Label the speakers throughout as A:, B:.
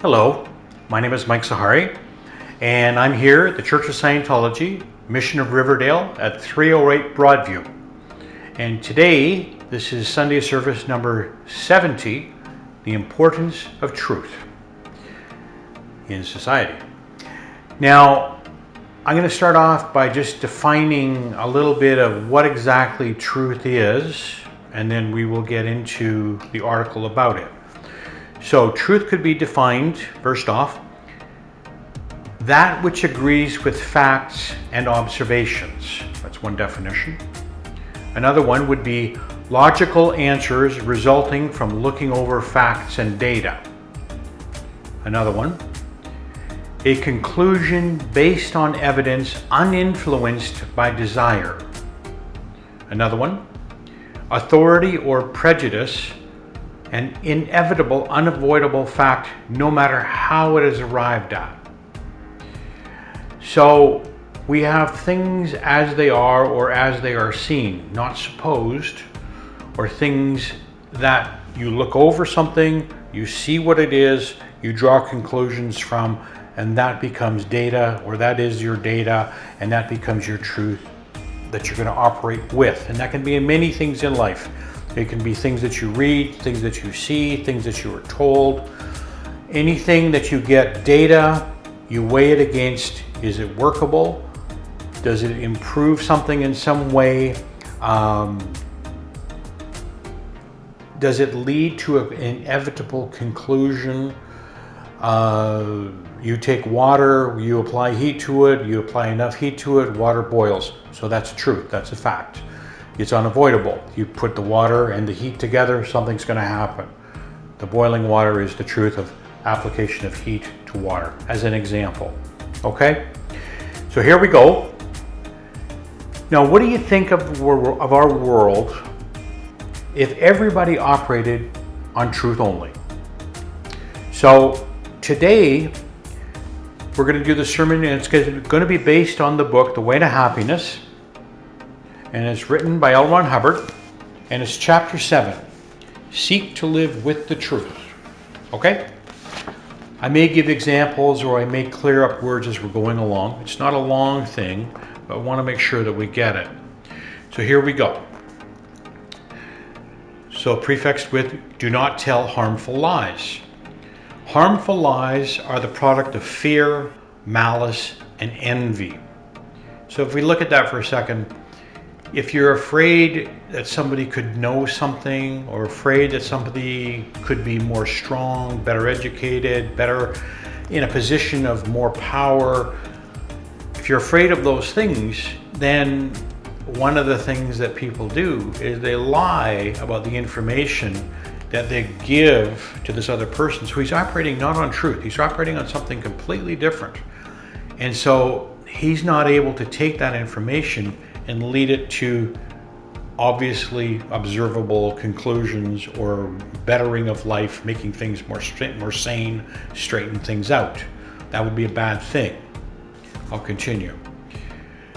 A: Hello, my name is Mike Sahari, and I'm here at the Church of Scientology, Mission of Riverdale at 308 Broadview. And today, this is Sunday service number 70, The Importance of Truth in Society. Now, I'm going to start off by just defining a little bit of what exactly truth is, and then we will get into the article about it. So truth could be defined, first off, that which agrees with facts and observations. That's one definition. Another one would be logical answers resulting from looking over facts and data. Another one, a conclusion based on evidence uninfluenced by desire. Another one, authority or prejudice, an inevitable, unavoidable fact, no matter how it is arrived at. So we have things as they are or as they are seen, not supposed, or things that you look over something, you see what it is, you draw conclusions from, and that becomes data, or that is your data, and that becomes your truth that you're going to operate with. And that can be in many things in life. It can be things that you read, things that you see, things that you are told. Anything that you get data, you weigh it against, is it workable? Does it improve something in some way? Does it lead to an inevitable conclusion? You take water, you apply heat to it, you apply enough heat to it, water boils. So that's truth, that's a fact. It's unavoidable. You put the water and the heat together, something's going to happen. The boiling water is the truth of application of heat to water, as an example. Okay? So here we go. Now, what do you think of our world if everybody operated on truth only? So today, we're going to do the sermon, and it's going to be based on the book, The Way to Happiness. And it's written by L. Ron Hubbard, and it's chapter 7, Seek to Live with the Truth. Okay? I may give examples or I may clear up words as we're going along. It's not a long thing, but I want to make sure that we get it. So here we go. So prefixed with, do not tell harmful lies. Harmful lies are the product of fear, malice, and envy. So if we look at that for a second, if you're afraid that somebody could know something, or afraid that somebody could be more strong, better educated, better in a position of more power, if you're afraid of those things, then one of the things that people do is they lie about the information that they give to this other person. So he's operating not on truth, he's operating on something completely different. And so he's not able to take that information and lead it to obviously observable conclusions or bettering of life, making things more sane, straighten things out. That would be a bad thing. I'll continue.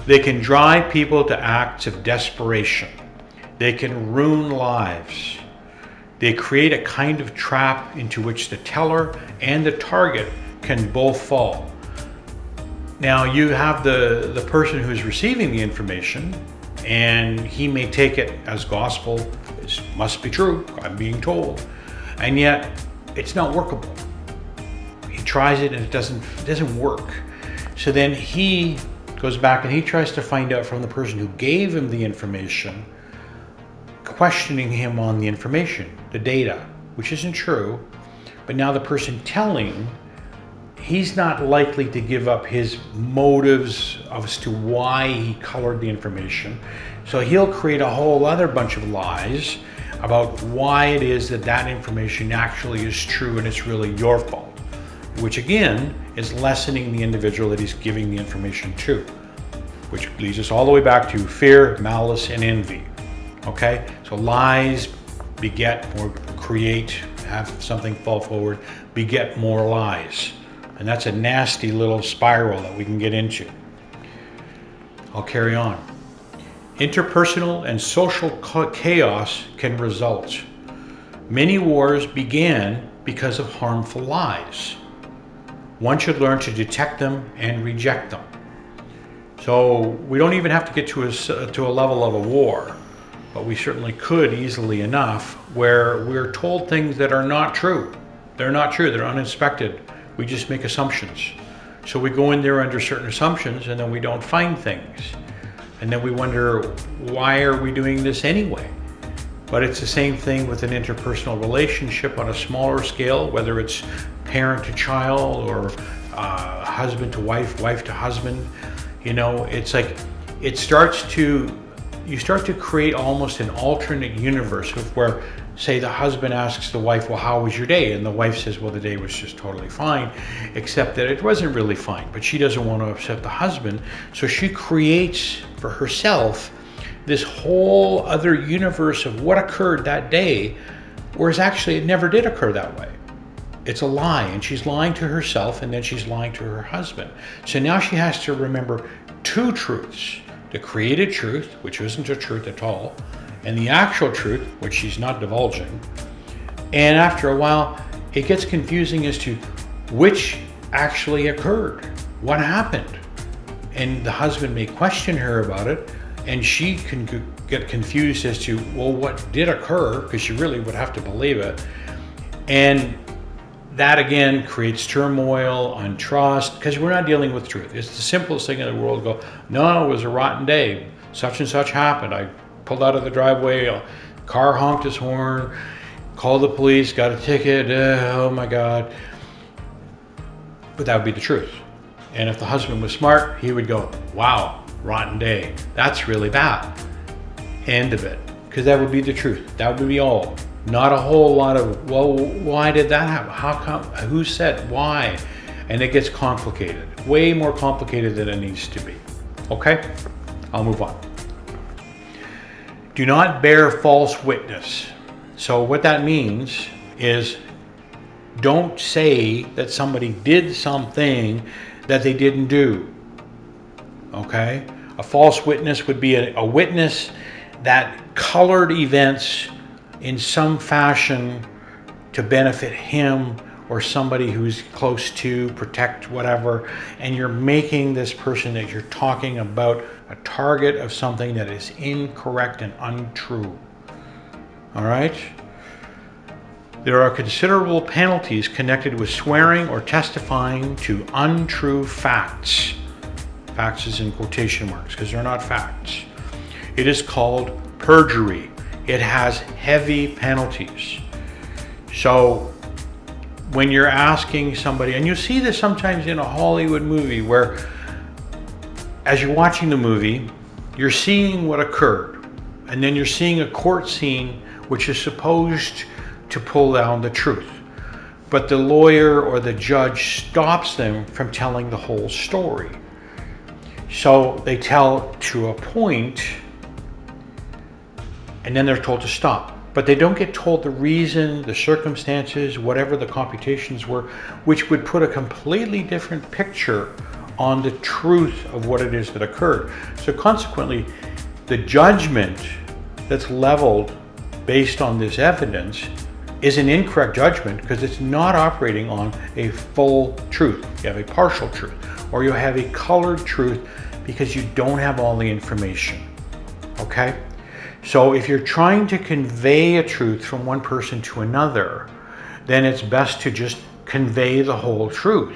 A: They can drive people to acts of desperation. They can ruin lives. They create a kind of trap into which the teller and the target can both fall. Now you have the person who's receiving the information, and he may take it as gospel. It must be true, I'm being told. And yet it's not workable. He tries it and it doesn't work. So then he goes back and he tries to find out from the person who gave him the information, questioning him on the information, the data, which isn't true. But now the person telling, he's not likely to give up his motives as to why he colored the information. So he'll create a whole other bunch of lies about why it is that that information actually is true and it's really your fault, which again is lessening the individual that he's giving the information to, which leads us all the way back to fear, malice, and envy. Okay? So lies beget or create, have something fall forward, beget more lies. And that's a nasty little spiral that we can get into. I'll carry on. Interpersonal and social chaos can result. Many wars began because of harmful lies. one should learn to detect them and reject them. So we don't even have to get to a level of a war, but we certainly could easily enough where we're told things that are not true. They're not true, they're uninspected. We just make assumptions. So we go in there under certain assumptions and then we don't find things. And then we wonder, why are we doing this anyway? But it's the same thing with an interpersonal relationship on a smaller scale, whether it's parent to child or husband to wife, wife to husband. You know, it's like you start to create almost an alternate universe of where, say, the husband asks the wife, well, how was your day? And the wife says, well, the day was just totally fine, except that it wasn't really fine. But she doesn't want to upset the husband, so she creates for herself this whole other universe of what occurred that day, whereas actually it never did occur that way. It's a lie, and she's lying to herself, and then she's lying to her husband. So now she has to remember two truths: the created truth, which isn't a truth at all, and the actual truth, which she's not divulging. And after a while, it gets confusing as to which actually occurred, what happened. And the husband may question her about it, and she can get confused as to, well, what did occur, because she really would have to believe it. And that again creates turmoil, untrust, because we're not dealing with truth. It's the simplest thing in the world to go, no, it was a rotten day, such and such happened. I pulled out of the driveway, a car honked his horn, called the police, got a ticket, oh my God. But that would be the truth. And if the husband was smart, he would go, wow, rotten day. That's really bad. End of it. Because that would be the truth. That would be all. Not a whole lot of, well, why did that happen? How come? Who said? Why? And it gets complicated. Way more complicated than it needs to be. Okay? I'll move on. Do not bear false witness. So what that means is, don't say that somebody did something that they didn't do. Okay? A false witness would be a witness that colored events in some fashion to benefit him or somebody who's close to, protect, whatever, and you're making this person that you're talking about a target of something that is incorrect and untrue. All right? There are considerable penalties connected with swearing or testifying to untrue facts. Facts is in quotation marks because they're not facts. It is called perjury. It has heavy penalties. So when you're asking somebody, and you see this sometimes in a Hollywood movie where as you're watching the movie, you're seeing what occurred, and then you're seeing a court scene which is supposed to pull down the truth. But the lawyer or the judge stops them from telling the whole story. So they tell to a point, and then they're told to stop. But they don't get told the reason, the circumstances, whatever the computations were, which would put a completely different picture on the truth of what it is that occurred. So consequently, the judgment that's leveled based on this evidence is an incorrect judgment because it's not operating on a full truth. You have a partial truth, or you have a colored truth because you don't have all the information. Okay? So if you're trying to convey a truth from one person to another, then it's best to just convey the whole truth,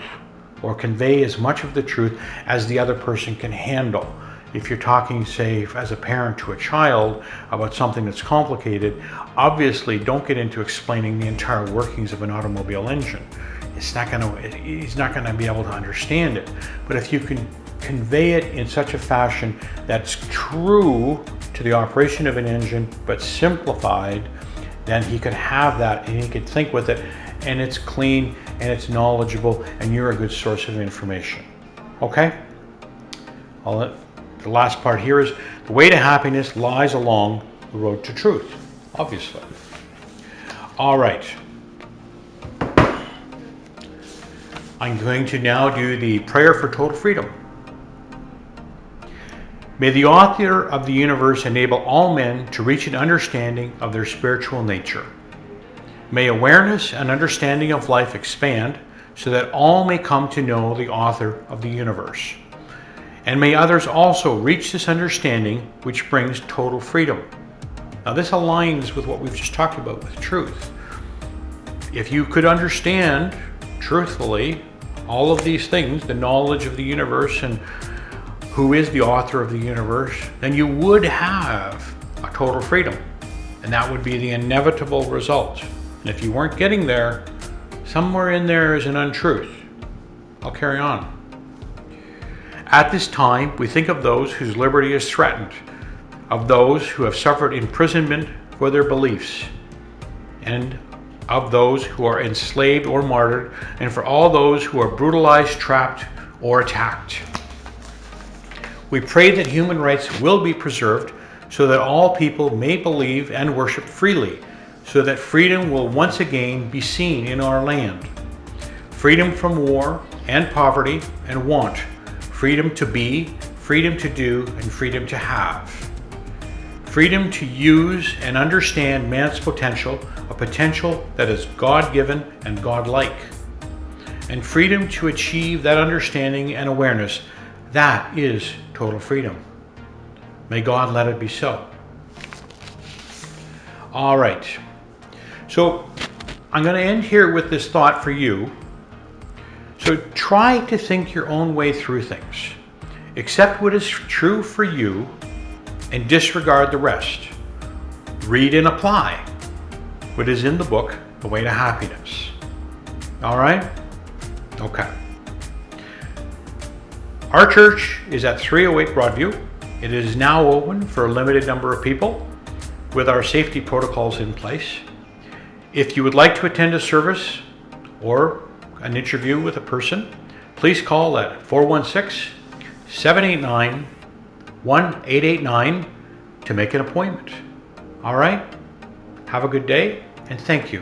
A: or convey as much of the truth as the other person can handle. If you're talking, say, as a parent to a child about something that's complicated, obviously don't get into explaining the entire workings of an automobile engine. He's not going to be able to understand it. But if you can convey it in such a fashion that's true to the operation of an engine, but simplified, then he could have that and he could think with it, and it's clean and it's knowledgeable, and you're a good source of information. Okay? The last part here is the way to happiness lies along the road to truth, obviously. All right. I'm going to now do the prayer for total freedom. May the author of the universe enable all men to reach an understanding of their spiritual nature. May awareness and understanding of life expand so that all may come to know the author of the universe. And may others also reach this understanding which brings total freedom. Now this aligns with what we've just talked about with truth. If you could understand truthfully all of these things, the knowledge of the universe and who is the author of the universe, then you would have a total freedom. And that would be the inevitable result. And if you weren't getting there, somewhere in there is an untruth. I'll carry on. At this time, we think of those whose liberty is threatened, of those who have suffered imprisonment for their beliefs, and of those who are enslaved or martyred, and for all those who are brutalized, trapped, or attacked. We pray that human rights will be preserved so that all people may believe and worship freely, so that freedom will once again be seen in our land. Freedom from war and poverty and want. Freedom to be, freedom to do, and freedom to have. Freedom to use and understand man's potential, a potential that is God-given and God-like. And freedom to achieve that understanding and awareness, that is total freedom. May God let it be so. All right. So I'm going to end here with this thought for you. So try to think your own way through things. Accept what is true for you and disregard the rest. Read and apply what is in the book, The Way to Happiness. All right? Okay. Our church is at 308 Broadview. It is now open for a limited number of people with our safety protocols in place. If you would like to attend a service or an interview with a person, please call at 416-789-1889 to make an appointment. All right? Have a good day and thank you.